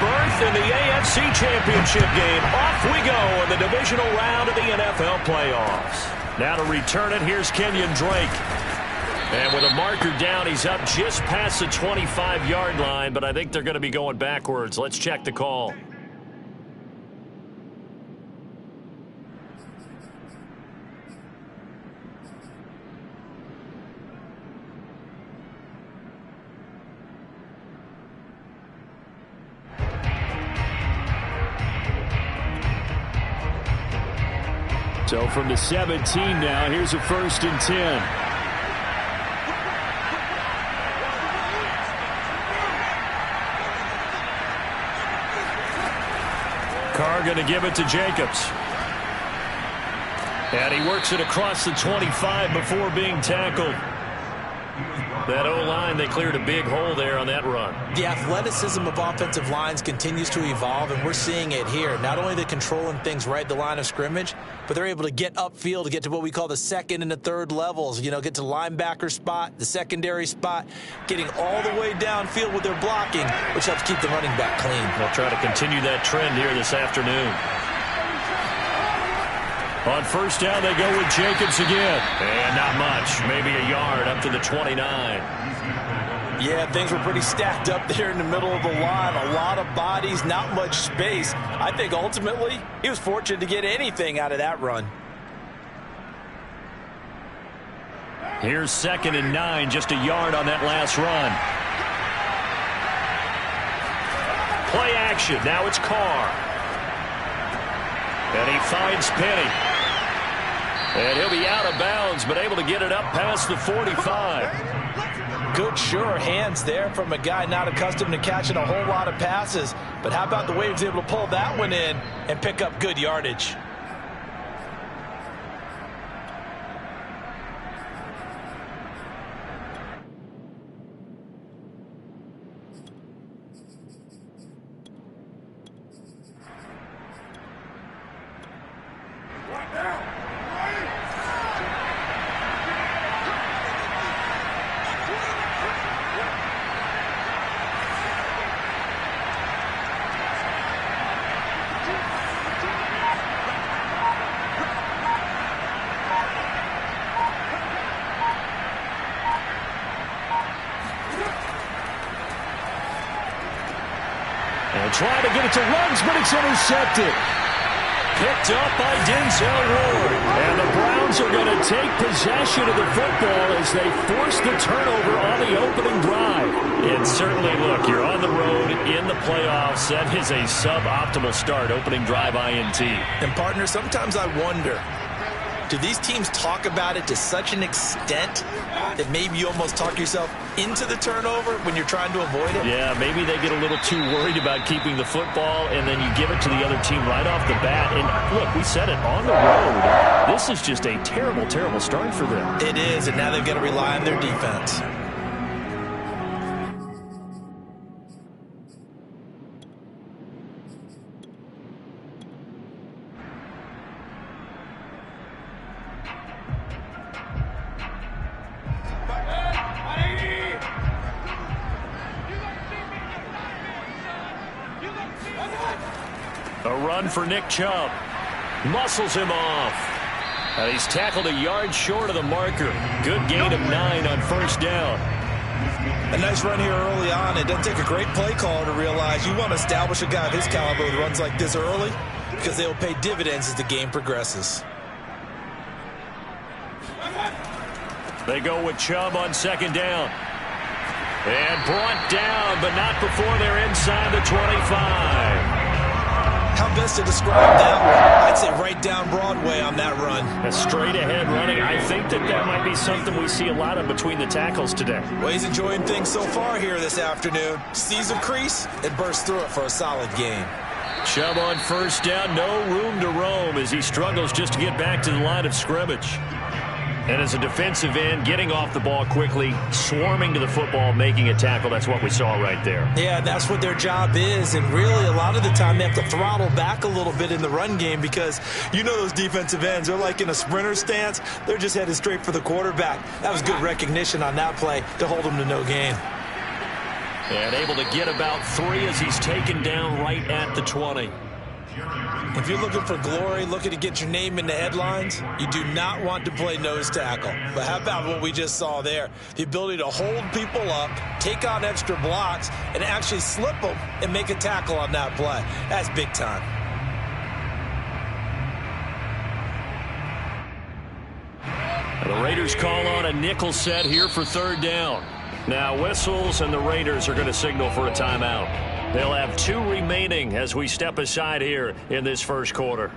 berth in the AFC Championship game. Off we go in the divisional round of the NFL playoffs. Now to return it, here's Kenyon Drake. And with a marker down, he's up just past the 25-yard line, but I think they're going to be going backwards. Let's check the call. So from the 17 now, here's a 1st and 10. Carr going to give it to Jacobs. And he works it across the 25 before being tackled. That O-line, they cleared a big hole there on that run. The athleticism of offensive lines continues to evolve, and we're seeing it here. Not only are they controlling things right at the line of scrimmage, but they're able to get upfield to get to what we call the second and the third levels. You know, get to the linebacker spot, the secondary spot, getting all the way downfield with their blocking, which helps keep the running back clean. They'll try to continue that trend here this afternoon. On 1st down, they go with Jacobs again. And not much. Maybe a yard up to the 29. Yeah, things were pretty stacked up there in the middle of the line. A lot of bodies, not much space. I think ultimately he was fortunate to get anything out of that run. Here's 2nd and 9, just a yard on that last run. Play action. Now it's Carr. And he finds Penny. And he'll be out of bounds, but able to get it up past the 45. Good, sure hands there from a guy not accustomed to catching a whole lot of passes. But how about the way he was able to pull that one in and pick up good yardage? Trying to get it to Ruggs, but it's intercepted. Picked up by Denzel Ward. And the Browns are going to take possession of the football as they force the turnover on the opening drive. And certainly, look, you're on the road in the playoffs. That is a suboptimal start, opening drive INT. And, partner, sometimes I wonder, do these teams talk about it to such an extent that maybe you almost talk yourself into the turnover when you're trying to avoid it? Yeah, maybe they get a little too worried about keeping the football, and then you give it to the other team right off the bat. And look, we said it, on the road, this is just a terrible, terrible start for them. It is, and now they've got to rely on their defense. A run for Nick Chubb. Muscles him off. And he's tackled a yard short of the marker. Good gain of 9 on 1st down. A nice run here early on. It doesn't take a great play caller to realize you want to establish a guy of his caliber with runs like this early because they will pay dividends as the game progresses. They go with Chubb on 2nd down. And brought down, but not before they're inside the 25. How best to describe that one? I'd say right down Broadway on that run. A straight ahead running. I think that might be something we see a lot of between the tackles today. Well, he's enjoying things so far here this afternoon. Sees a crease and bursts through it for a solid game. Chubb on 1st down. No room to roam as he struggles just to get back to the line of scrimmage. And as a defensive end, getting off the ball quickly, swarming to the football, making a tackle. That's what we saw right there. Yeah, that's what their job is. And really, a lot of the time, they have to throttle back a little bit in the run game because you know those defensive ends, they're like in a sprinter stance. They're just headed straight for the quarterback. That was good recognition on that play to hold them to no gain. And able to get about 3 as he's taken down right at the 20. If you're looking for glory, looking to get your name in the headlines, you do not want to play nose tackle. But how about what we just saw there? The ability to hold people up, take on extra blocks, and actually slip them and make a tackle on that play. That's big time. The Raiders call on a nickel set here for 3rd down. Now whistles, and the Raiders are going to signal for a timeout. They'll have 2 remaining as we step aside here in this first quarter.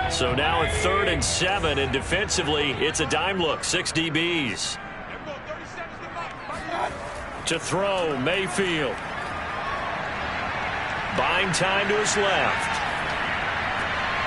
So now at 3rd and 7, and defensively, it's a dime look, 6 DBs. To throw, Mayfield. Buying time to his left.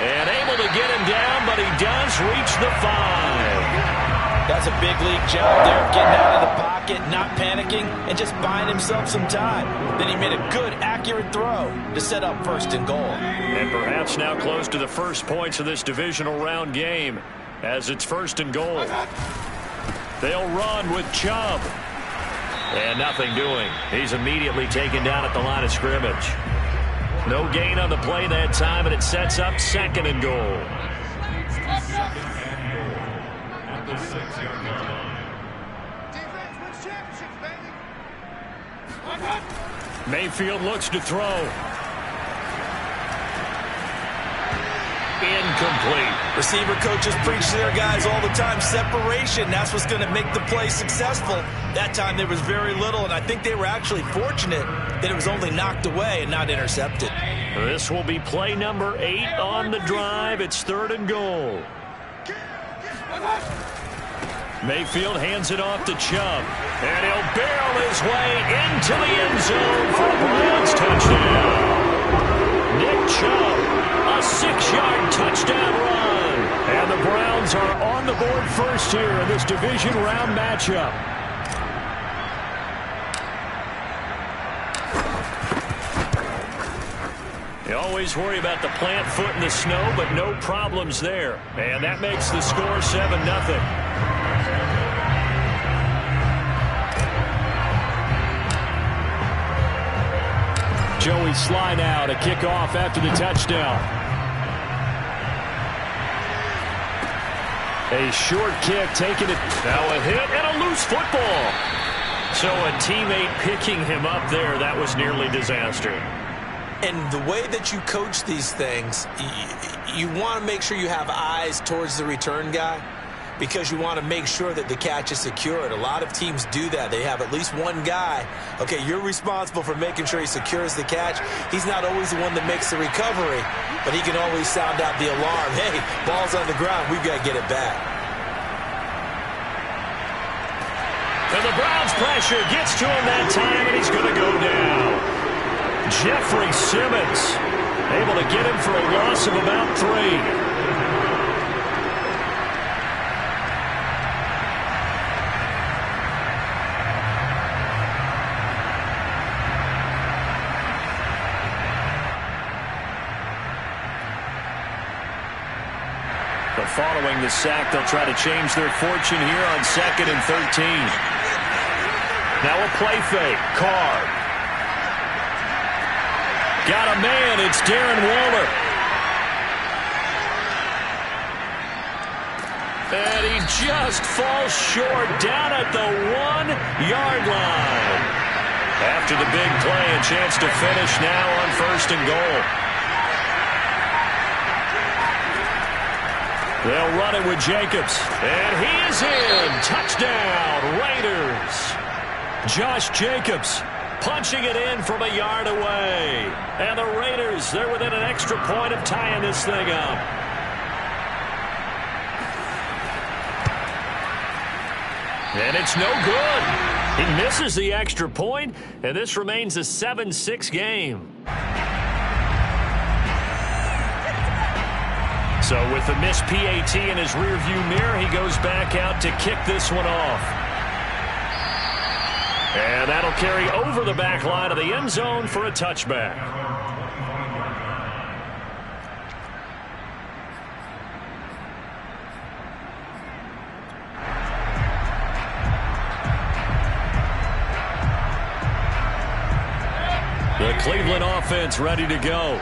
And able to get him down, but he does reach the 5. That's a big league job there of getting out of the pocket, not panicking, and just buying himself some time. Then he made a good, accurate throw to set up 1st and goal. And perhaps now close to the first points of this divisional round game as it's 1st and goal. They'll run with Chubb. And nothing doing. He's immediately taken down at the line of scrimmage. No gain on the play that time, and it sets up 2nd and goal. Mayfield looks to throw. Incomplete. Receiver coaches preach to their guys all the time. Separation, that's what's going to make the play successful. That time there was very little, and I think they were actually fortunate that it was only knocked away and not intercepted. This will be play number 8 on the drive. It's 3rd and goal. Mayfield hands it off to Chubb. And he'll barrel his way into the end zone for a Browns touchdown. Nick Chubb, a 6-yard touchdown run. And the Browns are on the board first here in this division round matchup. You always worry about the plant foot in the snow, but no problems there. And that makes the score 7-0. Joey Sly now to kick off after the touchdown. A short kick taking it. Now a hit and a loose football. So a teammate picking him up there, that was nearly disaster. And the way that you coach these things, you want to make sure you have eyes towards the return guy because you want to make sure that the catch is secured. A lot of teams do that. They have at least one guy. Okay, you're responsible for making sure he secures the catch. He's not always the one that makes the recovery, but he can always sound out the alarm. Hey, ball's on the ground. We've got to get it back. And the Browns pressure gets to him that time, and he's going to go down. Jeffrey Simmons able to get him for a loss of about 3. Following the sack, they'll try to change their fortune here on 2nd and 13. Now a play fake. Carr. Got a man. It's Darren Waller. And he just falls short down at the 1-yard line. After the big play, a chance to finish now on 1st and goal. They'll run it with Jacobs. And he is in. Touchdown, Raiders. Josh Jacobs punching it in from a yard away. And the Raiders, they're within an extra point of tying this thing up. And it's no good. He misses the extra point, and this remains a 7-6 game. So with the missed PAT in his rearview mirror, he goes back out to kick this one off. And that'll carry over the back line of the end zone for a touchback. Cleveland offense ready to go.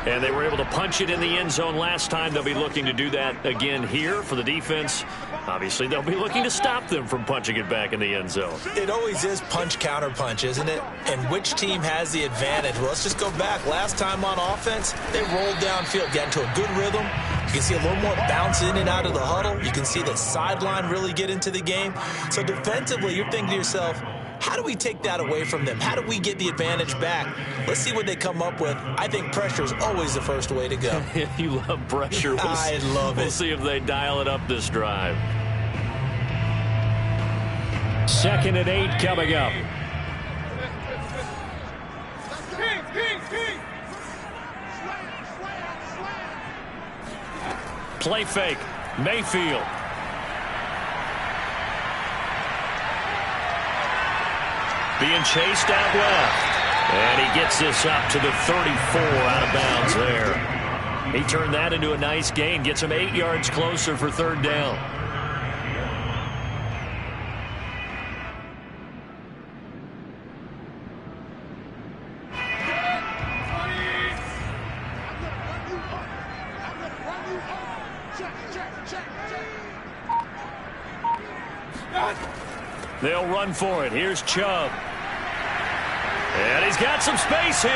And they were able to punch it in the end zone last time. They'll be looking to do that again here for the defense. Obviously, they'll be looking to stop them from punching it back in the end zone. It always is punch-counter-punch, isn't it? And which team has the advantage? Well, let's just go back. Last time on offense, they rolled downfield, got into a good rhythm. You can see a little more bounce in and out of the huddle. You can see the sideline really get into the game. So defensively, you're thinking to yourself, how do we take that away from them? How do we get the advantage back? Let's see what they come up with. I think pressure is always the first way to go. You love pressure. I love it. We'll see if they dial it up this drive. 2nd and 8 coming up. Play fake. Mayfield. Being chased out left. And he gets this up to the 34 out of bounds there. He turned that into a nice gain. Gets him 8 yards closer for 3rd down. They'll run for it. Here's Chubb. And he's got some space here.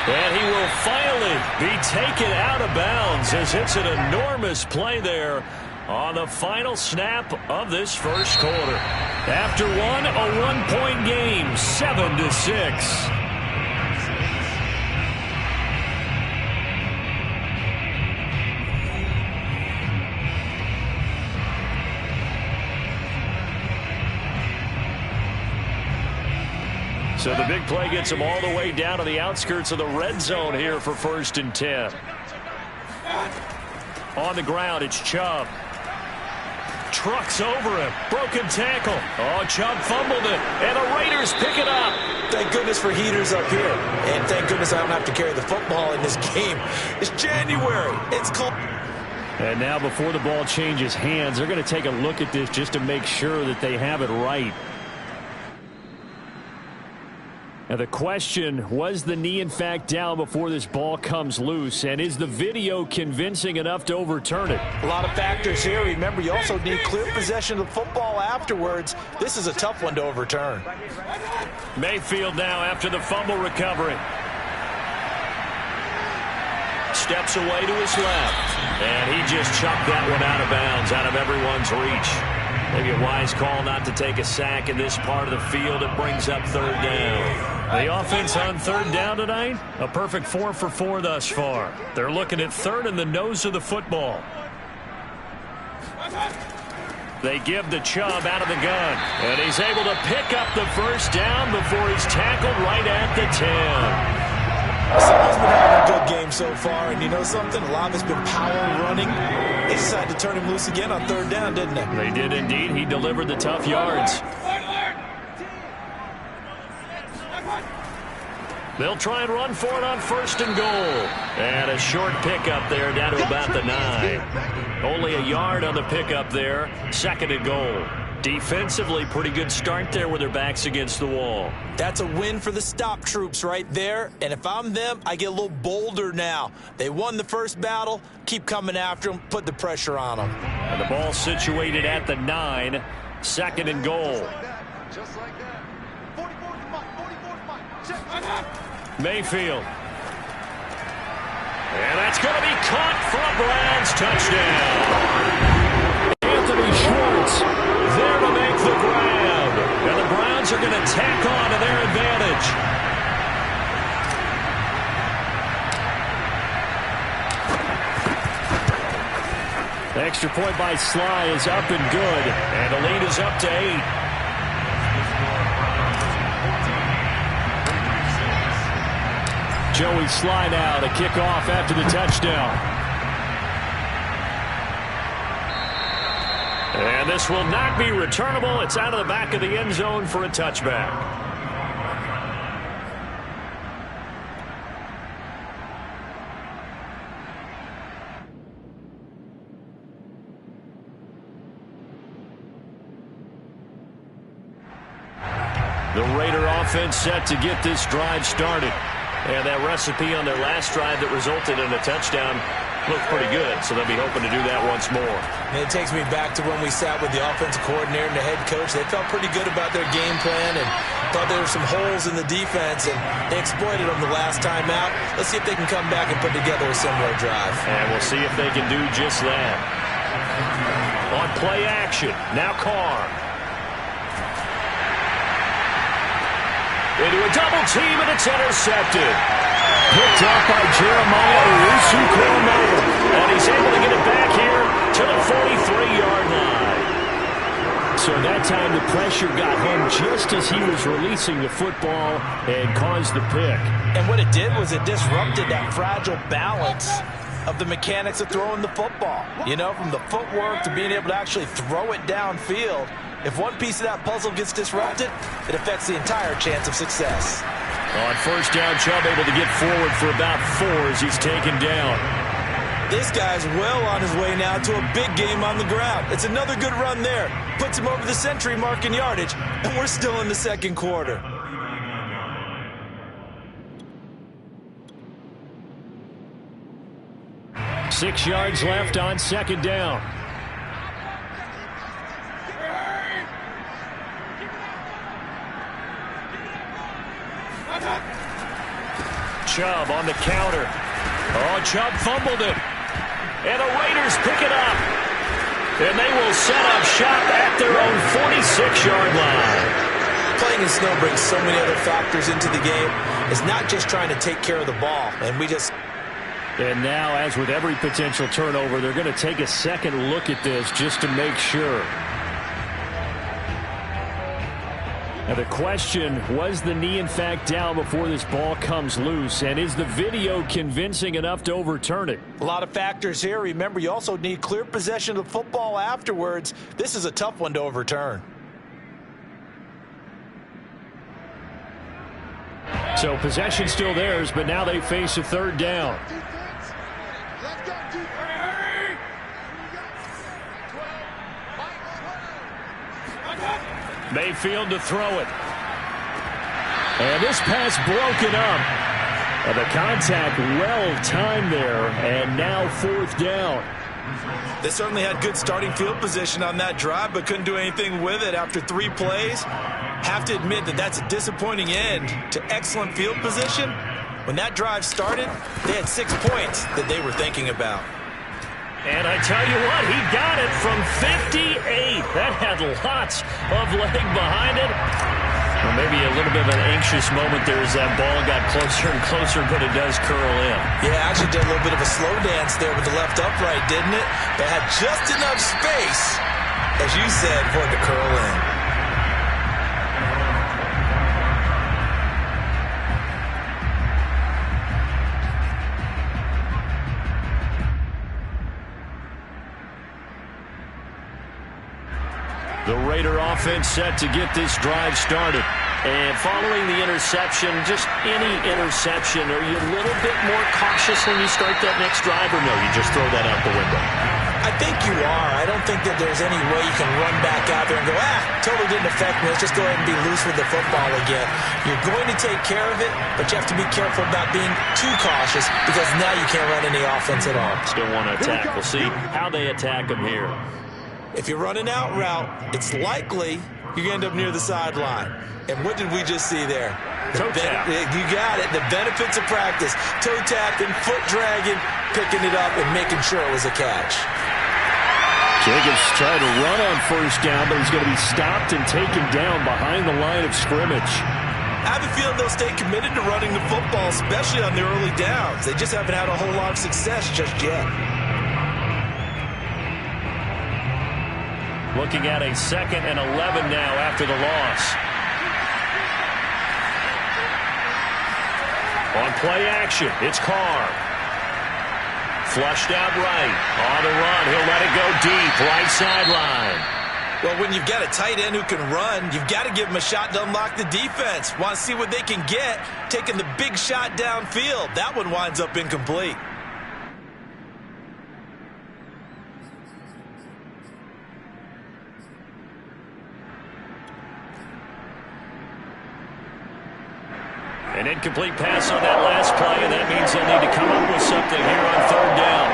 And he will finally be taken out of bounds as it's an enormous play there on the final snap of this first quarter. After a one-point game, 7-6. So the big play gets him all the way down to the outskirts of the red zone here for 1st and 10. On the ground, it's Chubb. Trucks over him. Broken tackle. Oh, Chubb fumbled it. And the Raiders pick it up. Thank goodness for heaters up here. And thank goodness I don't have to carry the football in this game. It's January. It's cold. And now before the ball changes hands, they're going to take a look at this just to make sure that they have it right. Now the question, was the knee in fact down before this ball comes loose? And is the video convincing enough to overturn it? A lot of factors here. Remember, you also need clear possession of the football afterwards. This is a tough one to overturn. Mayfield now after the fumble recovery. Steps away to his left. And he just chucked that one out of bounds, out of everyone's reach. Maybe a wise call not to take a sack in this part of the field. It brings up 3rd down. The offense on 3rd down tonight, a perfect 4 for 4 thus far. They're looking at 3rd in the nose of the football. They give the Chubb out of the gun. And he's able to pick up the 1st down before he's tackled right at the 10. Someone's been having a good game so far, and you know something? A lot of it's been power running. They decided to turn him loose again on 3rd down, didn't they? They did indeed. He delivered the tough yards. They'll try and run for it on 1st and goal. And a short pickup there down to about the 9. Only a yard on the pickup there. 2nd and goal. Defensively, pretty good start there with their backs against the wall. That's a win for the stop troops right there. And if I'm them, I get a little bolder now. They won the first battle. Keep coming after them. Put the pressure on them. And the ball situated at the 9. 2nd and goal. Mayfield. And that's going to be caught for a Browns touchdown. Anthony Schwartz there to make the grab. And the Browns are going to tack on to their advantage. The extra point by Sly is up and good. And the lead is up to 8. Joey Sly now to kick off after the touchdown. And this will not be returnable. It's out of the back of the end zone for a touchback. The Raider offense set to get this drive started. And that recipe on their last drive that resulted in a touchdown looked pretty good, so they'll be hoping to do that once more. And it takes me back to when we sat with the offensive coordinator and the head coach. They felt pretty good about their game plan and thought there were some holes in the defense, and they exploited them the last time out. Let's see if they can come back and put together a similar drive. And we'll see if they can do just that. On play action, now Carr. Into a double team, and it's intercepted. Picked up by Jeremiah Owusu-Koramoah. And he's able to get it back here to the 43-yard line. So that time the pressure got home just as he was releasing the football and caused the pick. And what it did was it disrupted that fragile balance of the mechanics of throwing the football. You know, from the footwork to being able to actually throw it downfield. If one piece of that puzzle gets disrupted, it affects the entire chance of success. On first down, Chubb able to get forward for about 4 as he's taken down. This guy's well on his way now to a big game on the ground. It's another good run there. Puts him over the century mark in yardage, and we're still in the second quarter. Six yards left on second down. Chubb on the counter. Oh, Chubb fumbled it. And the Raiders pick it up. And they will set up shop at their own 46-yard line. Playing in snow brings so many other factors into the game. It's not just trying to take care of the ball. And now, as with every potential turnover, they're going to take a second look at this just to make sure. Now the question, was the knee in fact down before this ball comes loose? And is the video convincing enough to overturn it? A lot of factors here. Remember, you also need clear possession of the football afterwards. This is a tough one to overturn. So possession still theirs, but now they face a third down. Mayfield to throw it. And this pass broken up. The contact well timed there, and now fourth down. They certainly had good starting field position on that drive, but couldn't do anything with it after 3 plays. Have to admit that that's a disappointing end to excellent field position. When that drive started, they had 6 points that they were thinking about. And I tell you what, he got it from 58. That had lots of leg behind it. Well, maybe a little bit of an anxious moment there as that ball got closer and closer, but it does curl in. Yeah, actually did a little bit of a slow dance there with the left upright, didn't it? But had just enough space, as you said, for it to curl in. The Raider offense set to get this drive started. And following the interception, just any interception, are you a little bit more cautious when you start that next drive, or no, you just throw that out the window? I think you are. I don't think that there's any way you can run back out there and go, totally didn't affect me. Let's just go ahead and be loose with the football again. You're going to take care of it, but you have to be careful about being too cautious because now you can't run any offense at all. Still want to attack. We'll see how they attack them here. If you're running out route, it's likely you're going to end up near the sideline. And what did we just see there? Toe tap. You got it. The benefits of practice. Toe tapping, foot dragging, picking it up, and making sure it was a catch. Jacobs tried to run on first down, but he's going to be stopped and taken down behind the line of scrimmage. I have a feeling they'll stay committed to running the football, especially on the early downs. They just haven't had a whole lot of success just yet. Looking at a 2nd and 11 now after the loss. On play action, it's Carr. Flushed out right. On the run, he'll let it go deep, right sideline. Well, when you've got a tight end who can run, you've got to give him a shot to unlock the defense. Want to see what they can get, taking the big shot downfield. That one winds up incomplete. An incomplete pass on that last play, and that means they'll need to come up with something here on third down.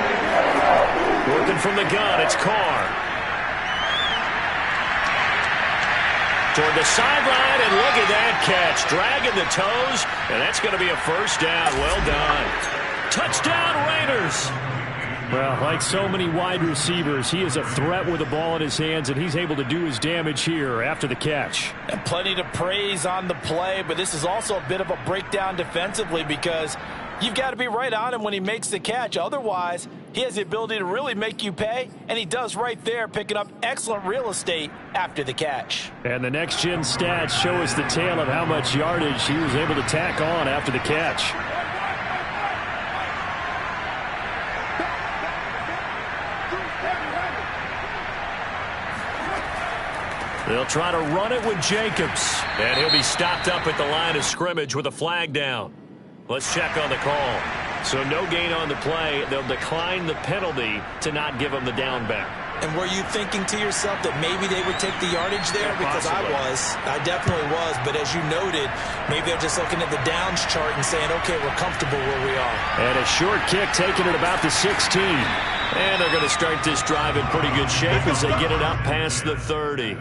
Working from the gun, it's Carr. Toward the sideline, and look at that catch. Dragging the toes, and that's going to be a first down. Well done. Touchdown, Raiders. Well, like so many wide receivers, he is a threat with the ball in his hands, and he's able to do his damage here after the catch. And plenty to praise on the play, but this is also a bit of a breakdown defensively because you've got to be right on him when he makes the catch. Otherwise, he has the ability to really make you pay, and he does right there, picking up excellent real estate after the catch. And the next-gen stats show us the tale of how much yardage he was able to tack on after the catch. They'll try to run it with Jacobs. And he'll be stopped up at the line of scrimmage with a flag down. Let's check on the call. So no gain on the play. They'll decline the penalty to not give him the down back. And were you thinking to yourself that maybe they would take the yardage there? Yeah, because I definitely was. But as you noted, maybe they're just looking at the downs chart and saying, okay, we're comfortable where we are. And a short kick taken at about the 16. And they're going to start this drive in pretty good shape as they get it up past the 30.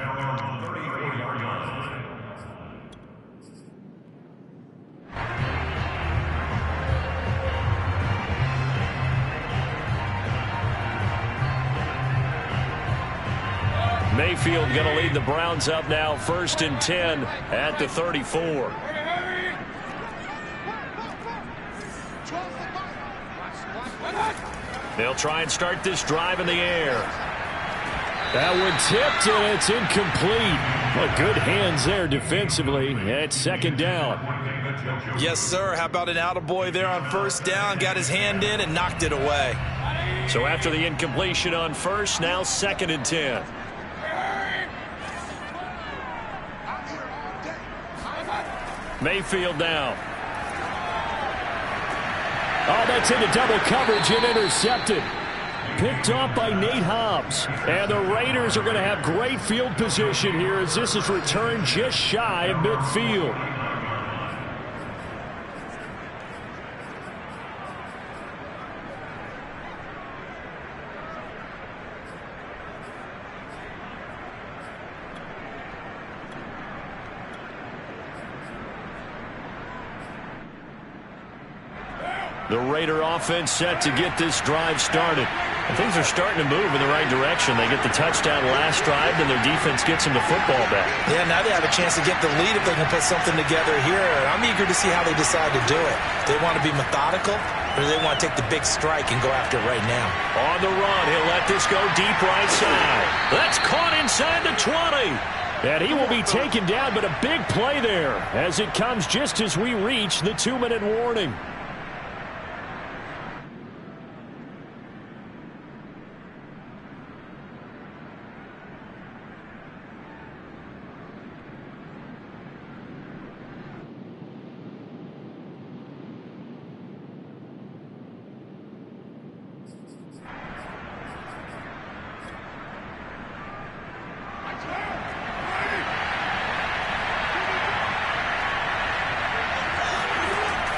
Mayfield going to lead the Browns up now, 1st and 10 at the 34. They'll try and start this drive in the air. That one tipped, and it's incomplete. Well, good hands there defensively at 2nd down. Yes, sir. How about an attaboy there on 1st down? Got his hand in and knocked it away. So after the incompletion on 1st, now 2nd and 10. Mayfield now. Oh, that's into double coverage and intercepted. Picked off by Nate Hobbs. And the Raiders are going to have great field position here as this is returned just shy of midfield. The Raider offense set to get this drive started. And things are starting to move in the right direction. They get the touchdown last drive, and their defense gets them the football back. Yeah, now they have a chance to get the lead if they can put something together here. I'm eager to see how they decide to do it. They want to be methodical, or do they want to take the big strike and go after it right now? On the run, he'll let this go deep right side. That's caught inside the 20. And he will be taken down, but a big play there as it comes just as we reach the 2-minute warning.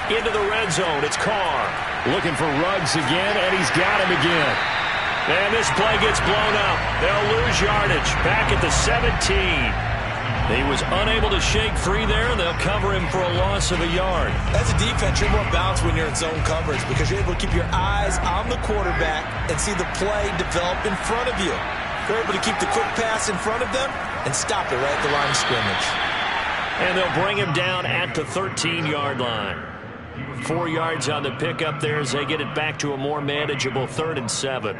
Into the red zone, it's Carr. Looking for Ruggs again, and he's got him again. And this play gets blown up. They'll lose yardage back at the 17. He was unable to shake free there, and they'll cover him for a loss of a yard. As a defense, you're more balanced when you're in zone coverage because you're able to keep your eyes on the quarterback and see the play develop in front of you. You're able to keep the quick pass in front of them and stop it right at the line of scrimmage. And they'll bring him down at the 13-yard line. 4 yards on the pickup there as they get it back to a more manageable 3rd and 7.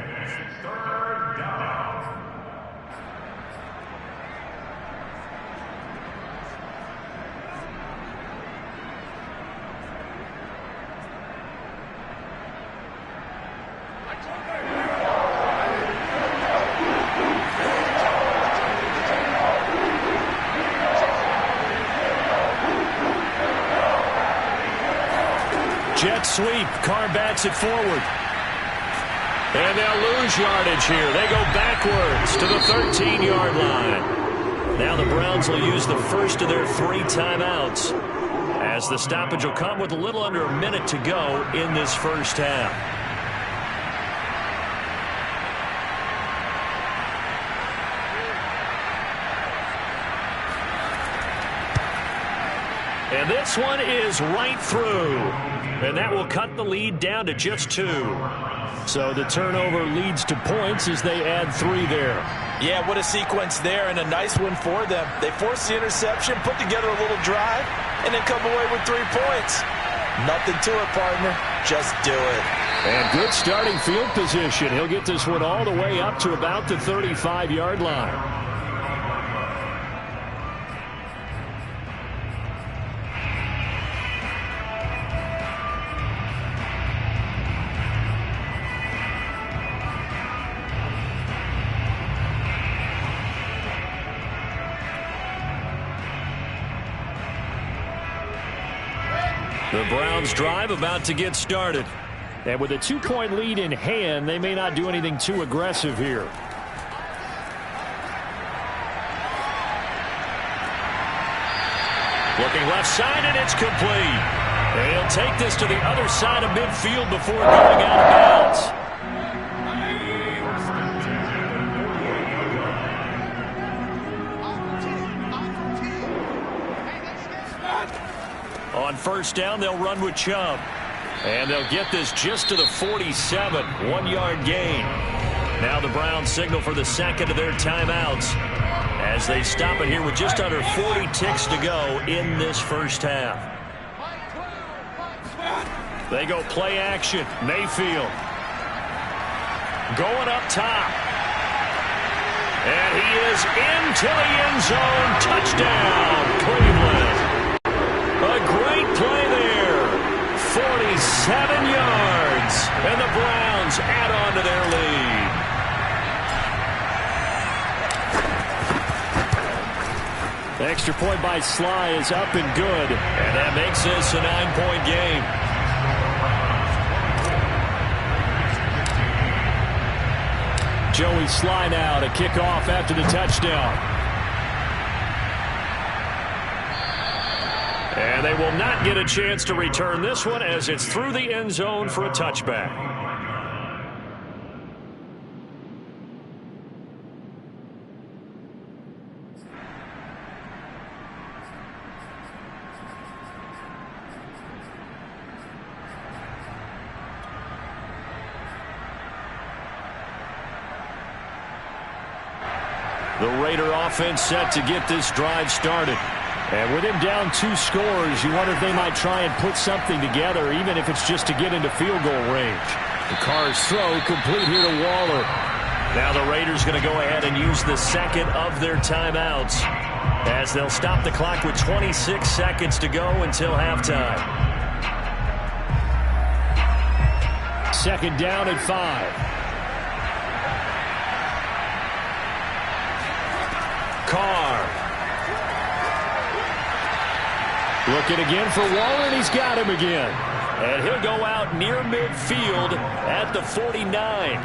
Jet sweep. Carr bats it forward. And they'll lose yardage here. They go backwards to the 13-yard line. Now the Browns will use the first of their 3 timeouts as the stoppage will come with a little under a minute to go in this first half. And this one is right through. And that will cut the lead down to just 2. So the turnover leads to points as they add 3 there. Yeah, what a sequence there, and a nice one for them. They force the interception, put together a little drive, and then come away with 3 points. Nothing to it, partner. Just do it. And good starting field position. He'll get this one all the way up to about the 35-yard line. The Browns drive about to get started. And with a 2-point lead in hand, they may not do anything too aggressive here. Looking left side, and it's complete. And he'll take this to the other side of midfield before going out of bounds. On first down, they'll run with Chubb. And they'll get this just to the 47, 1-yard gain. Now the Browns signal for the second of their timeouts as they stop it here with just under 40 ticks to go in this first half. They go play action. Mayfield going up top. And he is into the end zone. Touchdown, Cleveland. A great play there. 47 yards. And the Browns add on to their lead. The extra point by Sly is up and good. And that makes this a 9-point game. Joey Sly now to kick off after the touchdown. And they will not get a chance to return this one as it's through the end zone for a touchback. The Raider offense set to get this drive started. And with him down 2 scores, you wonder if they might try and put something together, even if it's just to get into field goal range. The Carr's throw complete here to Waller. Now the Raiders going to go ahead and use the second of their timeouts as they'll stop the clock with 26 seconds to go until halftime. Second down and 5. Carr. Looking again for Waller, and he's got him again. And he'll go out near midfield at the 49.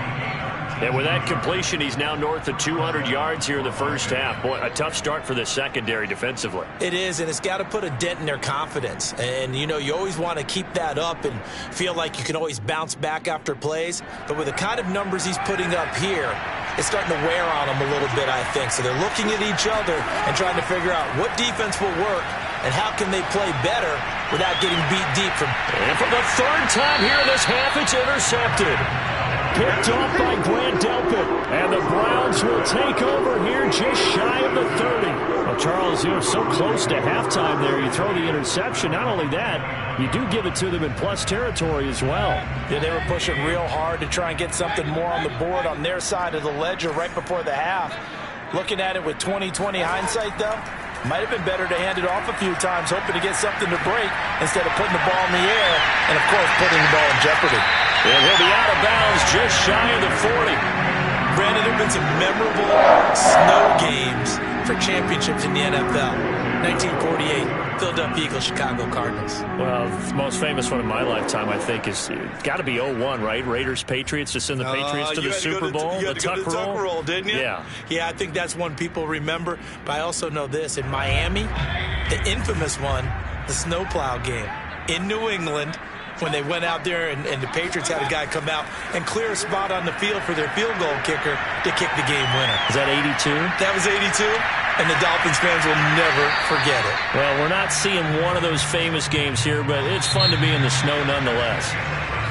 And with that completion, he's now north of 200 yards here in the first half. Boy, a tough start for the secondary defensively. It is, and it's got to put a dent in their confidence. And, you know, you always want to keep that up and feel like you can always bounce back after plays. But with the kind of numbers he's putting up here, it's starting to wear on them a little bit, I think. So they're looking at each other and trying to figure out what defense will work and how can they play better without getting beat deep. And for the third time here in this half, it's intercepted. Picked off by Grant Delpit. And the Browns will take over here just shy of the 30. Well, Charles, you know, so close to halftime there. You throw the interception. Not only that, you do give it to them in plus territory as well. Yeah, they were pushing real hard to try and get something more on the board on their side of the ledger right before the half. Looking at it with 20/20 hindsight, though, might have been better to hand it off a few times, hoping to get something to break instead of putting the ball in the air and, of course, putting the ball in jeopardy. And he'll be out of bounds just shy of the 40. Brandon, there have been some memorable snow games for championships in the NFL. 1948, Philadelphia Eagles, Chicago Cardinals. Well, the most famous one in my lifetime, I think, is got to be 01, right? Raiders, Patriots to send the Patriots to the Super Bowl. You had to go to the Tuck roll, didn't you? Yeah. Yeah, I think that's one people remember. But I also know this. In Miami, the infamous one, the snowplow game in New England when they went out there and the Patriots had a guy come out and clear a spot on the field for their field goal kicker to kick the game winner. Is that 82? That was 82, and the Dolphins fans will never forget it. Well, we're not seeing one of those famous games here, but it's fun to be in the snow nonetheless.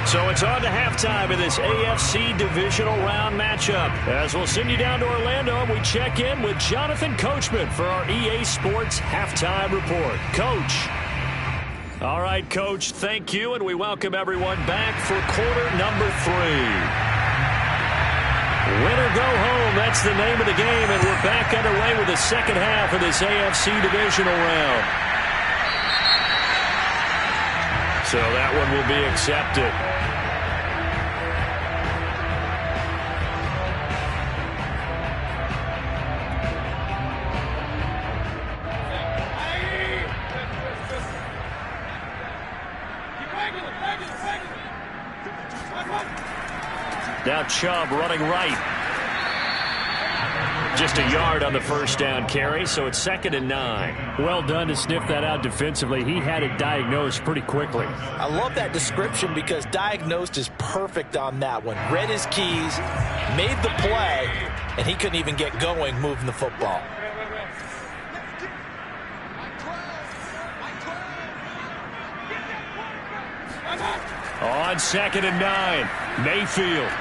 So it's on to halftime of this AFC divisional round matchup. As we'll send you down to Orlando, and we check in with Jonathan Coachman for our EA Sports Halftime Report. Coach. All right, Coach, thank you, and we welcome everyone back for quarter number 3. Win or go home, that's the name of the game, and we're back underway with the second half of this AFC divisional round. So that one will be accepted. Now Chubb running right. Just a yard on the first down carry, so it's 2nd and 9. Well done to sniff that out defensively. He had it diagnosed pretty quickly. I love that description because diagnosed is perfect on that one. Read his keys, made the play, and he couldn't even get going moving the football. On 2nd and 9, Mayfield.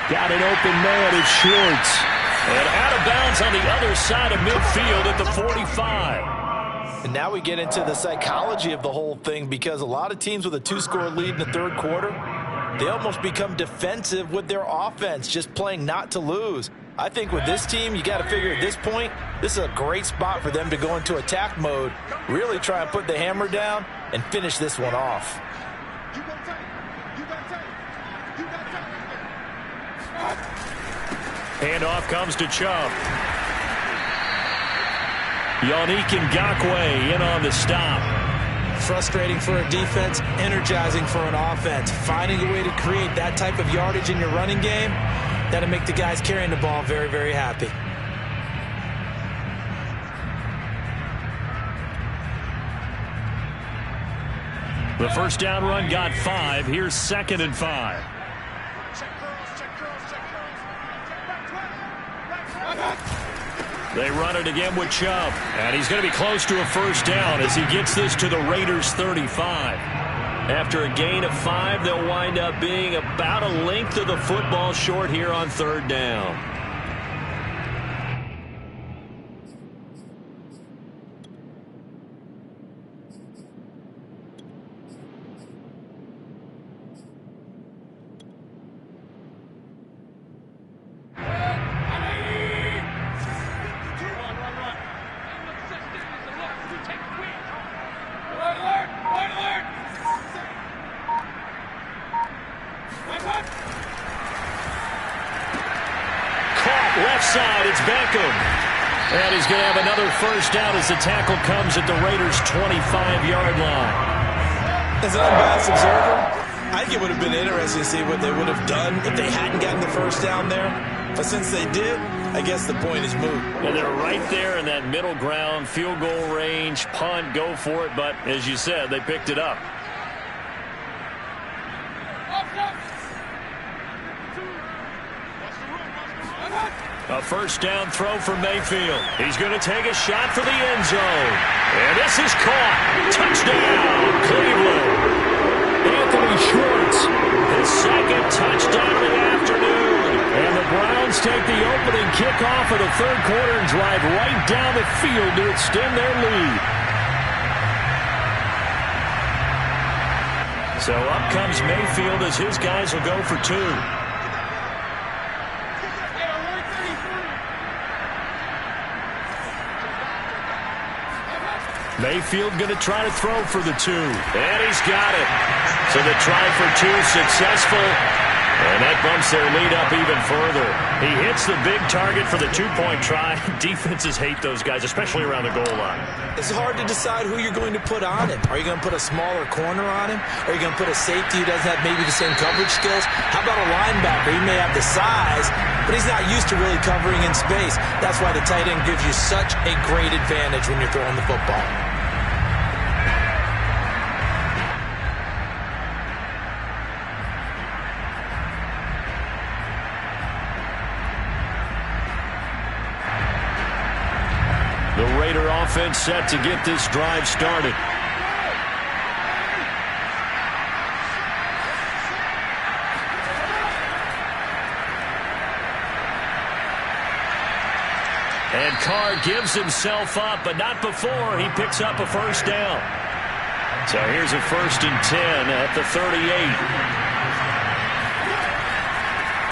Got an open man, it's Schwartz. And out of bounds on the other side of midfield at the 45. And now we get into the psychology of the whole thing because a lot of teams with a 2-score lead in the third quarter, they almost become defensive with their offense, just playing not to lose. I think with this team, you got to figure at this point, this is a great spot for them to go into attack mode, really try and put the hammer down and finish this one off. Handoff comes to Chubb. Yannick Ngakoue in on the stop. Frustrating for a defense, energizing for an offense. Finding a way to create that type of yardage in your running game, that'll make the guys carrying the ball very, very happy. The first down run got 5. Here's 2nd and 5. They run it again with Chubb. And he's going to be close to a first down as he gets this to the Raiders' 35. After a gain of 5, they'll wind up being about a length of the football short here on 3rd down. Left side, it's Beckham. And he's going to have another first down as the tackle comes at the Raiders' 25-yard line. As an unbiased observer, I think it would have been interesting to see what they would have done if they hadn't gotten the first down there. But since they did, I guess the point is moot. And they're right there in that middle ground, field goal range, punt, go for it. But as you said, they picked it up. A first down throw for Mayfield. He's going to take a shot for the end zone. And this is caught. Touchdown, Cleveland. Anthony Schwartz, his 2nd touchdown of the afternoon. And the Browns take the opening kickoff of the third quarter and drive right down the field to extend their lead. So up comes Mayfield as his guys will go for 2. Mayfield going to try to throw for the 2. And he's got it. So the try for 2 successful. And that bumps their lead up even further. He hits the big target for the 2-point try. Defenses hate those guys, especially around the goal line. It's hard to decide who you're going to put on him. Are you going to put a smaller corner on him? Are you going to put a safety who doesn't have maybe the same coverage skills? How about a linebacker? He may have the size, but he's not used to really covering in space. That's why the tight end gives you such a great advantage when you're throwing the football. Raider offense set to get this drive started. And Carr gives himself up, but not before he picks up a first down. So here's a 1st and 10 at the 38.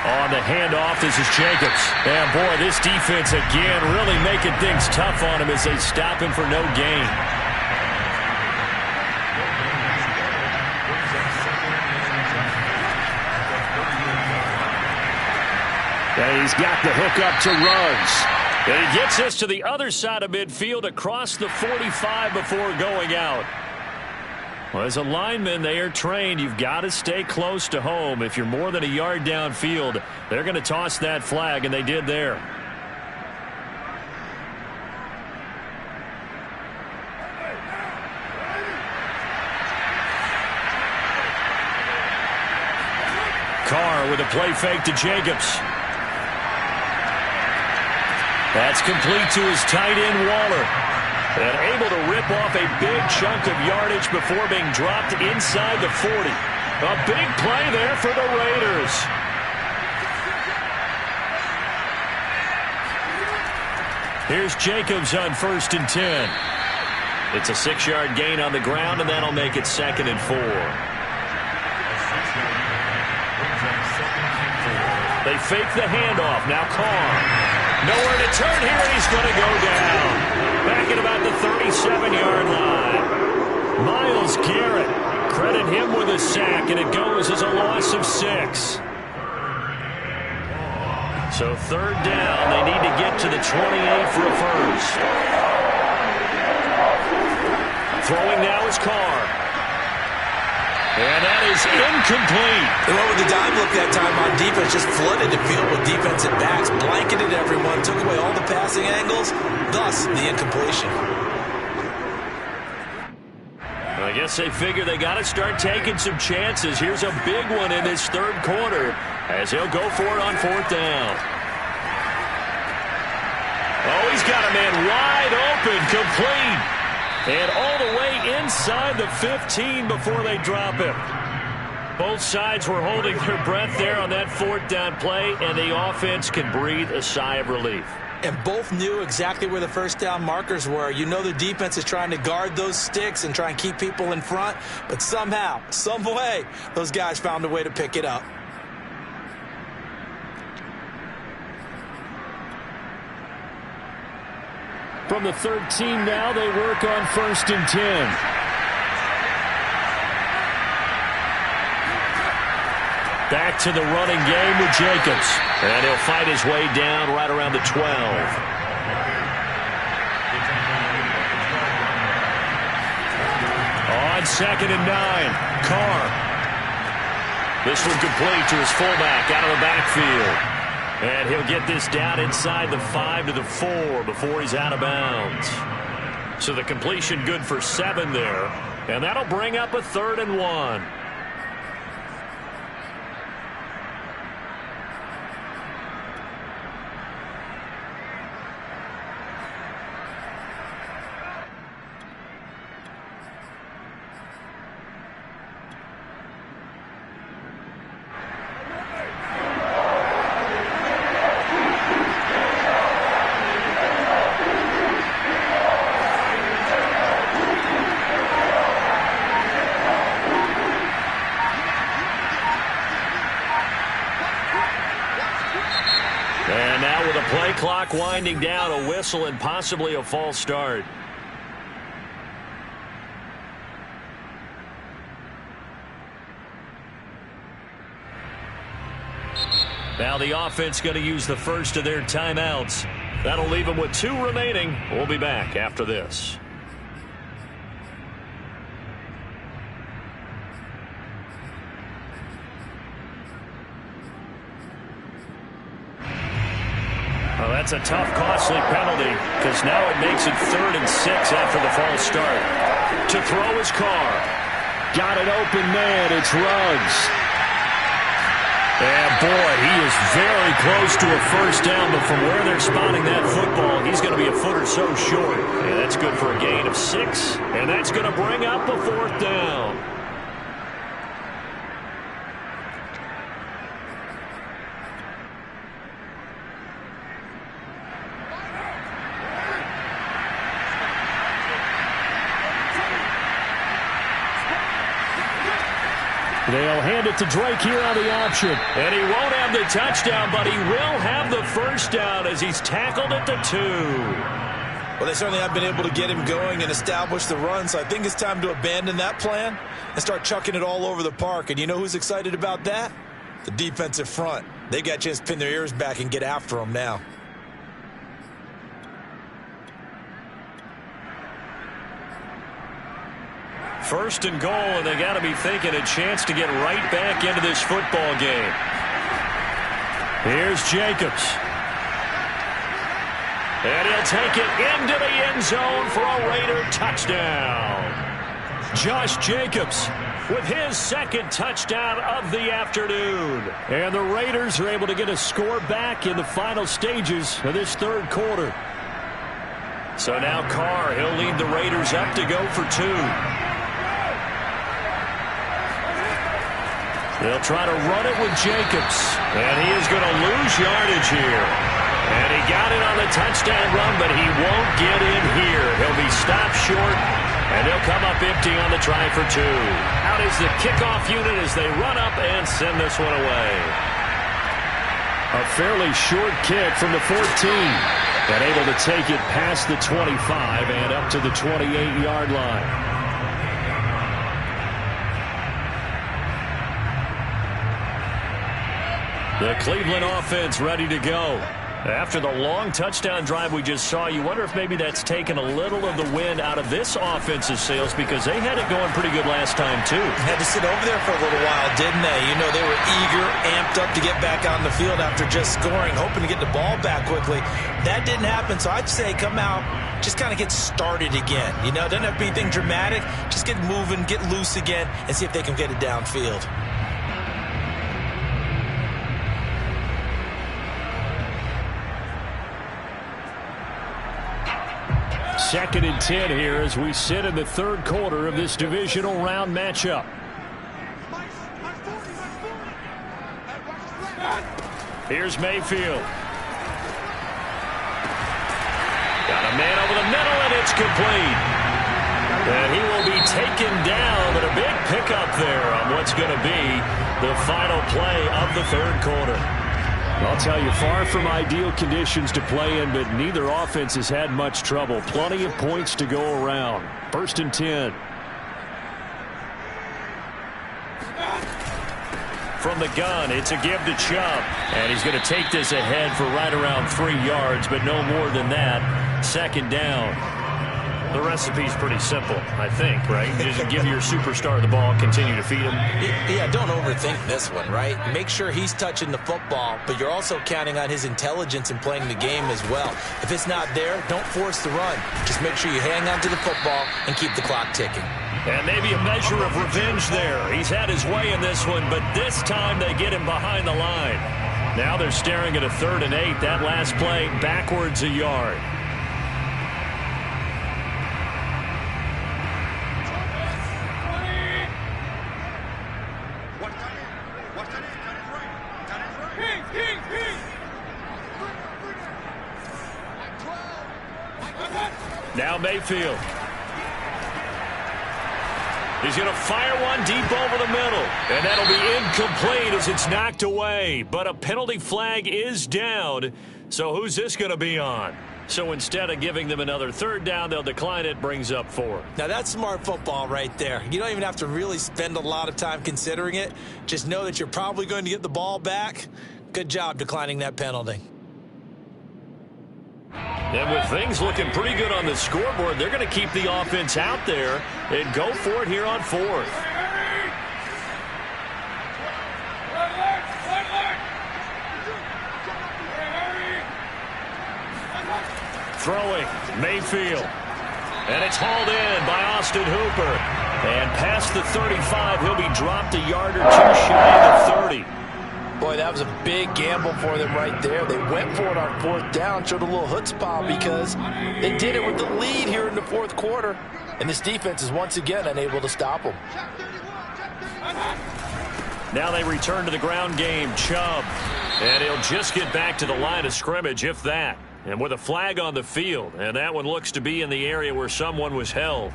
On the handoff, this is Jacobs. And boy, this defense again really making things tough on him as they stop him for no gain. And he's got the hook up to Ruggs. And he gets this to the other side of midfield across the 45 before going out. Well, as a lineman, they are trained. You've got to stay close to home. If you're more than a yard downfield, they're going to toss that flag, and they did there. Carr with a play fake to Jacobs. That's complete to his tight end, Waller. And able to rip off a big chunk of yardage before being dropped inside the 40. A big play there for the Raiders. Here's Jacobs on 1st and 10. It's a 6-yard gain on the ground, and that'll make it 2nd and 4. They fake the handoff. Now Carr. Nowhere to turn here, and he's going to go down. Back at about the 37-yard line. Myles Garrett, credit him with a sack, and it goes as a loss of 6. So 3rd down, they need to get to the 28 for a first. Throwing now is Carr. And that is incomplete. They went with the dime look that time on defense, just flooded the field with defensive backs, blanketed everyone, took away all the passing angles, thus the incompletion. I guess they figure they got to start taking some chances. Here's a big one in this 3rd quarter as he'll go for it on 4th down. Oh, he's got a man wide open, complete. And all the way inside the 15 before they drop him. Both sides were holding their breath there on that 4th down play, and the offense can breathe a sigh of relief. And both knew exactly where the 1st down markers were. You know the defense is trying to guard those sticks and try and keep people in front, but somehow, some way, those guys found a way to pick it up. From the 13 now, they work on 1st and 10. Back to the running game with Jacobs. And he'll fight his way down right around the 12. On 2nd and 9, Carr. This one complete to his fullback out of the backfield. And he'll get this down inside the 5 to the 4 before he's out of bounds. So the completion good for 7 there. And that'll bring up a 3rd and 1. Play clock winding down, a whistle and possibly a false start. Now the offense going to use the first of their timeouts. That'll leave them with 2 remaining. We'll be back after this. Well, that's a tough, costly penalty because now it makes it 3rd and 6 after the false start. To throw is Carr. Got an open man. It's Ruggs. And, boy, he is very close to a first down, but from where they're spotting that football, he's going to be a foot or so short. And that's good for a gain of 6, and that's going to bring up a 4th down. They'll hand it to Drake here on the option. And he won't have the touchdown, but he will have the first down as he's tackled at the 2. Well, they certainly have been able to get him going and establish the run, so I think it's time to abandon that plan and start chucking it all over the park. And you know who's excited about that? The defensive front. They got a chance to pin their ears back and get after him now. First and goal, and they got to be thinking a chance to get right back into this football game. Here's Jacobs. And he'll take it into the end zone for a Raider touchdown. Josh Jacobs with his 2nd touchdown of the afternoon. And the Raiders are able to get a score back in the final stages of this 3rd quarter. So now Carr, he'll lead the Raiders up to go for 2. They'll try to run it with Jacobs. And he is going to lose yardage here. And he got it on the touchdown run, but he won't get in here. He'll be stopped short, and they'll come up empty on the try for 2. Out is the kickoff unit as they run up and send this one away. A fairly short kick from the 14. And able to take it past the 25 and up to the 28-yard line. The Cleveland offense ready to go. After the long touchdown drive we just saw, you wonder if maybe that's taken a little of the wind out of this offensive sails because they had it going pretty good last time, too. Had to sit over there for a little while, didn't they? You know, they were eager, amped up to get back on the field after just scoring, hoping to get the ball back quickly. That didn't happen, so I'd say come out, just kind of get started again. You know, it doesn't have to be anything dramatic. Just get moving, get loose again, and see if they can get it downfield. 2nd and 10 here as we sit in the 3rd quarter of this divisional round matchup. Here's Mayfield. Got a man over the middle, and it's complete. And he will be taken down, and a big pickup there on what's going to be the final play of the 3rd quarter. I'll tell you, far from ideal conditions to play in, but neither offense has had much trouble. Plenty of points to go around. 1st and 10. From the gun, it's a give to Chubb. And he's going to take this ahead for right around 3 yards, but no more than that. 2nd down. The recipe's pretty simple, I think, right? Just give your superstar the ball, continue to feed him. Yeah, don't overthink this one, right? Make sure he's touching the football, but you're also counting on his intelligence in playing the game as well. If it's not there, don't force the run. Just make sure you hang on to the football and keep the clock ticking. And maybe a measure of revenge there. He's had his way in this one, but this time they get him behind the line. Now they're staring at a 3rd and 8. That last play backwards a yard. Now Mayfield. He's going to fire one deep over the middle. And that'll be incomplete as it's knocked away. But a penalty flag is down. So who's this going to be on? So instead of giving them another 3rd down, they'll decline it, brings up 4. Now that's smart football right there. You don't even have to really spend a lot of time considering it. Just know that you're probably going to get the ball back. Good job declining that penalty. And with things looking pretty good on the scoreboard, they're going to keep the offense out there and go for it here on 4th. Throwing, Mayfield. And it's hauled in by Austin Hooper. And past the 35, he'll be dropped a yard or two shy of the 30. Boy, that was a big gamble for them right there. They went for it on 4th down, showed a little chutzpah because they did it with the lead here in the 4th quarter. And this defense is once again unable to stop them. Now they return to the ground game. Chubb. And he'll just get back to the line of scrimmage, if that. And with a flag on the field. And that one looks to be in the area where someone was held.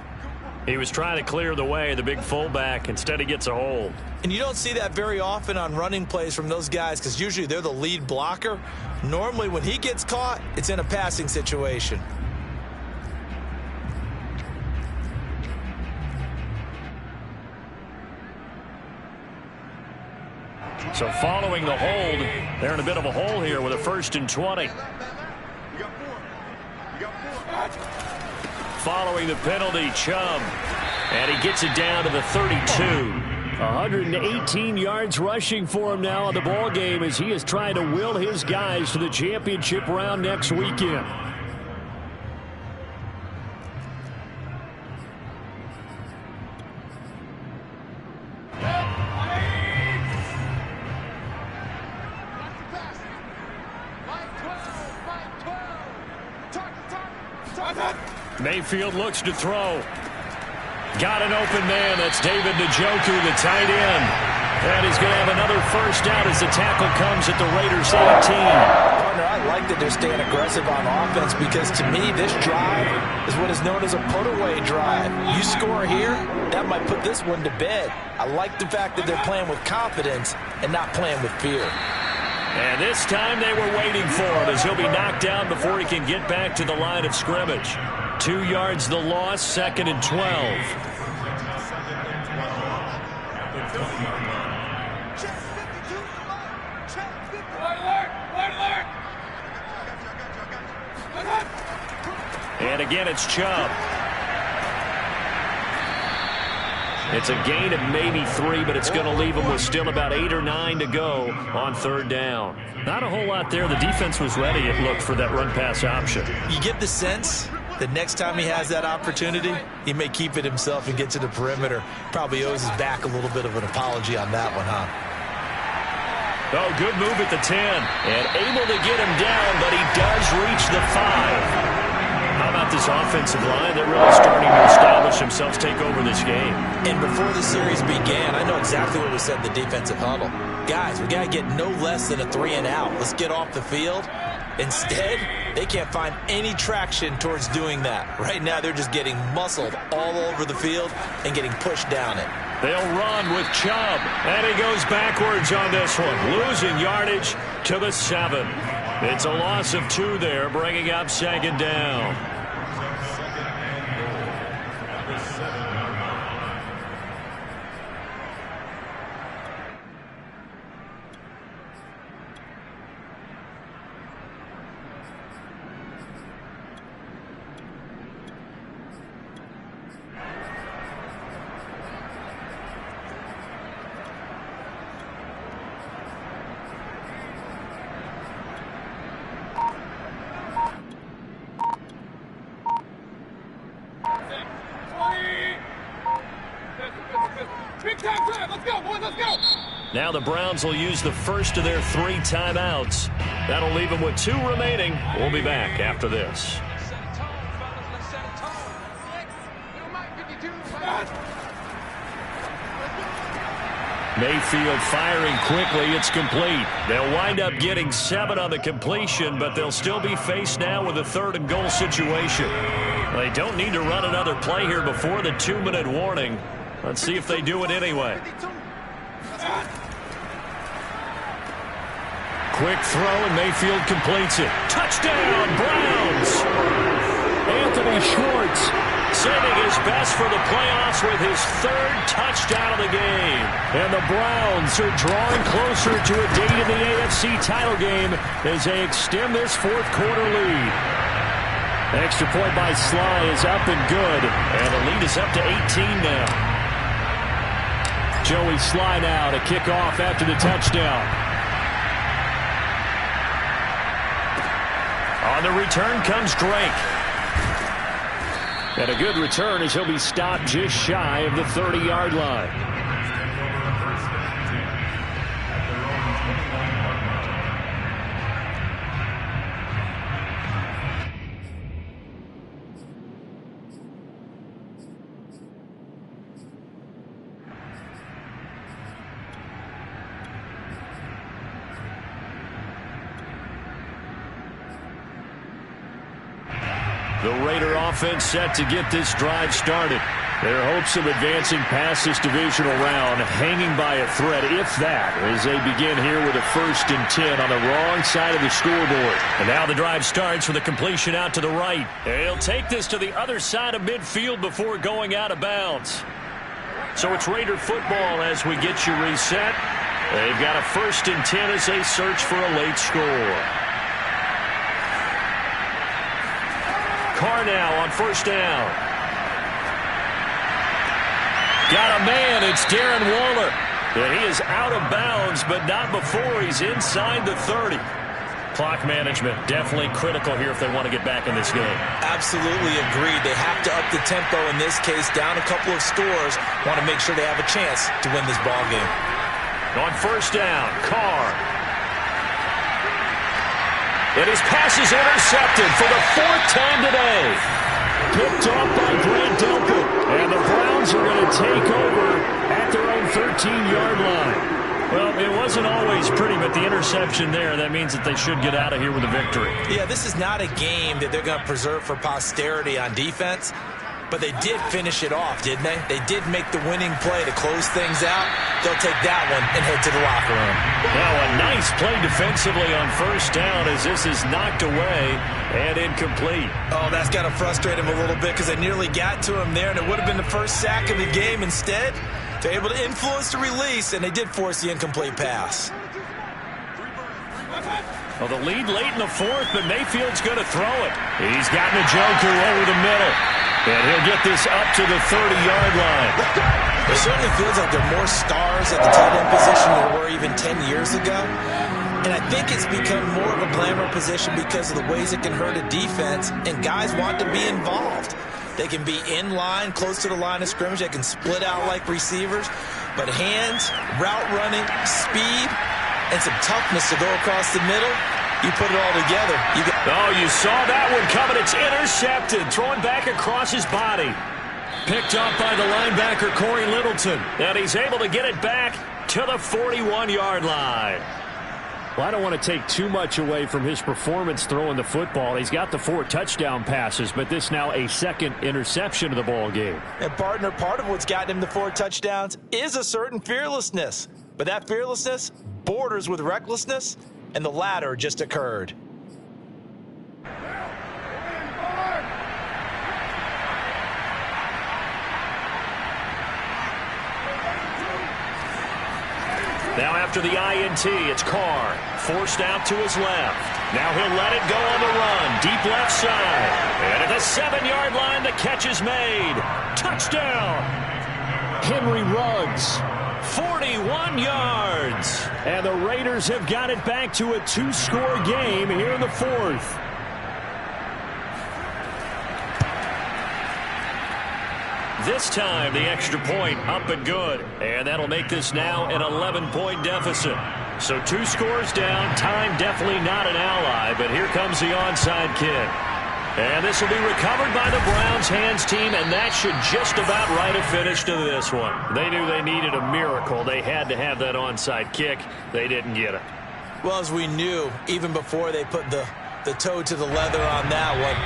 He was trying to clear the way, the big fullback. Instead, he gets a hold. And you don't see that very often on running plays from those guys because usually they're the lead blocker. Normally, when he gets caught, it's in a passing situation. So following the hold, they're in a bit of a hole here with a 1st and 20. Following the penalty, Chubb. And he gets it down to the 32. 118 yards rushing for him now in the ball game as he is trying to will his guys to the championship round next weekend. Mayfield looks to throw. Got an open man. That's David Njoku, the tight end. And he's going to have another 1st down as the tackle comes at the Raiders' 18. Partner, I like that they're staying aggressive on offense because to me this drive is what is known as a put-away drive. You score here, that might put this one to bed. I like the fact that they're playing with confidence and not playing with fear. And this time they were waiting for him as he'll be knocked down before he can get back to the line of scrimmage. 2 yards the loss, 2nd and 12. And again, it's Chubb. It's a gain of maybe 3, but it's going to leave him with still about 8 or 9 to go on 3rd down. Not a whole lot there. The defense was ready, it looked, for that run-pass option. You get the sense that next time he has that opportunity, he may keep it himself and get to the perimeter. Probably owes his back a little bit of an apology on that one, huh? Oh, good move at the 10. And able to get him down, but he does reach the 5. How about this offensive line? They're really starting to establish themselves, take over this game. And before the series began, I know exactly what we said in the defensive huddle. Guys, we got to get no less than a 3 and out. Let's get off the field. Instead, they can't find any traction towards doing that. Right now, they're just getting muscled all over the field and getting pushed down it. They'll run with Chubb, and he goes backwards on this one, losing yardage to the 7. It's a loss of 2 there, bringing up 2nd down. Now the Browns will use the first of their 3 timeouts. That'll leave them with 2 remaining. We'll be back after this. Mayfield firing quickly. It's complete. They'll wind up getting 7 on the completion, but they'll still be faced now with a 3rd and goal situation. They don't need to run another play here before the 2-minute warning. Let's see if they do it anyway. Quick throw, and Mayfield completes it. Touchdown, Browns! Anthony Schwartz saving his best for the playoffs with his 3rd touchdown of the game. And the Browns are drawing closer to a date in the AFC title game as they extend this 4th quarter lead. Extra point by Sly is up and good, and the lead is up to 18 now. Joey Sly now to kick off after the touchdown. On the return comes Drake. And a good return as he'll be stopped just shy of the 30-yard line. The Raider offense set to get this drive started. Their hopes of advancing past this divisional round hanging by a thread, if that, as they begin here with a 1st and 10 on the wrong side of the scoreboard. And now the drive starts with a completion out to the right. He'll take this to the other side of midfield before going out of bounds. So it's Raider football as we get you reset. They've got a 1st and 10 as they search for a late score. Carr now on 1st down. Got a man. It's Darren Waller. And he is out of bounds, but not before he's inside the 30. Clock management definitely critical here if they want to get back in this game. Absolutely agreed. They have to up the tempo in this case, down a couple of scores. Want to make sure they have a chance to win this ball game. On 1st down, Carr. And his pass is intercepted for the 4th time today. Picked off by Grant Delpit. And the Browns are going to take over at their own 13-yard line. Well, it wasn't always pretty, but the interception there, that means that they should get out of here with a victory. Yeah, this is not a game that they're going to preserve for posterity on defense, but they did finish it off, didn't they? They did make the winning play to close things out. They'll take that one and head to the locker room. Now a nice play defensively on 1st down as this is knocked away and incomplete. Oh, that's got to frustrate him a little bit because they nearly got to him there, and it would have been the first sack of the game. Instead, they're able to influence the release, and they did force the incomplete pass. Well, the lead late in the 4th, but Mayfield's going to throw it. He's got Njoku over the middle, and he'll get this up to the 30-yard line. It certainly feels like there are more stars at the tight end position than there were even 10 years ago. And I think it's become more of a glamour position because of the ways it can hurt a defense, and guys want to be involved. They can be in line, close to the line of scrimmage. They can split out like receivers. But hands, route running, speed, and some toughness to go across the middle, you put it all together. You saw that one coming. It's intercepted. Thrown back across his body. Picked up by the linebacker, Corey Littleton. And he's able to get it back to the 41-yard line. Well, I don't want to take too much away from his performance throwing the football. He's got the 4 touchdown passes, but this now a 2nd interception of the ball game. And partner, part of what's gotten him the 4 touchdowns is a certain fearlessness. But that fearlessness borders with recklessness, and the latter just occurred. Now after the INT, it's Carr. Forced out to his left. Now he'll let it go on the run. Deep left side. And at the 7-yard line, the catch is made. Touchdown. Henry Ruggs. 41 yards. And the Raiders have got it back to a 2-score game here in the 4th. This time, the extra point up and good. And that'll make this now an 11-point deficit. So 2 scores down. Time definitely not an ally, but here comes the onside kick. And this will be recovered by the Browns hands team, and that should just about write a finish to this one. They knew they needed a miracle. They had to have that onside kick. They didn't get it. Well, as we knew, even before they put the toe to the leather on that one,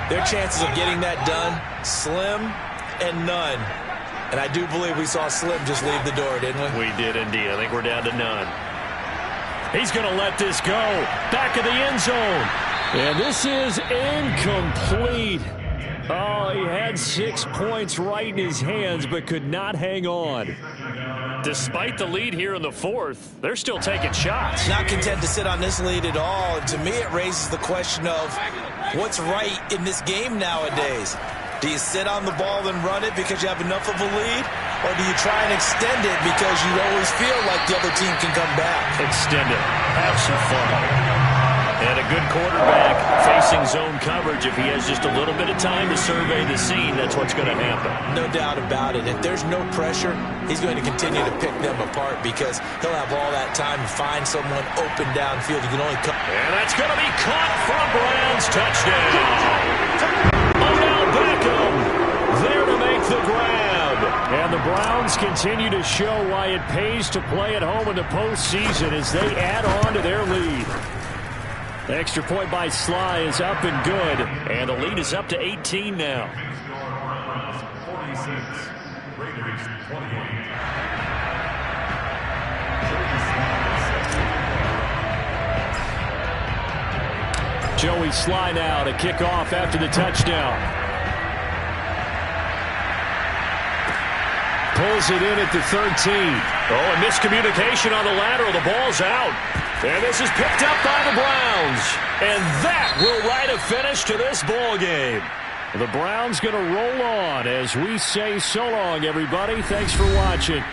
their chances of getting that done, slim and none. And I do believe we saw Slim just leave the door, didn't we? We did indeed. I think we're down to none. He's going to let this go. Back of the end zone. And this is incomplete. Oh, he had 6 points right in his hands, but could not hang on. Despite the lead here in the 4th, they're still taking shots. Not content to sit on this lead at all. And to me, it raises the question of what's right in this game nowadays. Do you sit on the ball and run it because you have enough of a lead? Or do you try and extend it because you always feel like the other team can come back? Extend it. Have some fun. And a good quarterback facing zone coverage. If he has just a little bit of time to survey the scene, that's what's going to happen. No doubt about it. If there's no pressure, he's going to continue to pick them apart because he'll have all that time to find someone open downfield. You can only come. And that's going to be caught from Browns. Touchdown. Odell Beckham there to make the grab. And the Browns continue to show why it pays to play at home in the postseason as they add on to their lead. The extra point by Sly is up and good. And the lead is up to 18 now. 46, Raiders 28. Joey Sly now to kick off after the touchdown. Pulls it in at the 13. Oh, a miscommunication on the lateral. The ball's out. And this is picked up by the Browns. And that will write a finish to this ball game. The Browns going to roll on as we say so long, everybody. Thanks for watching.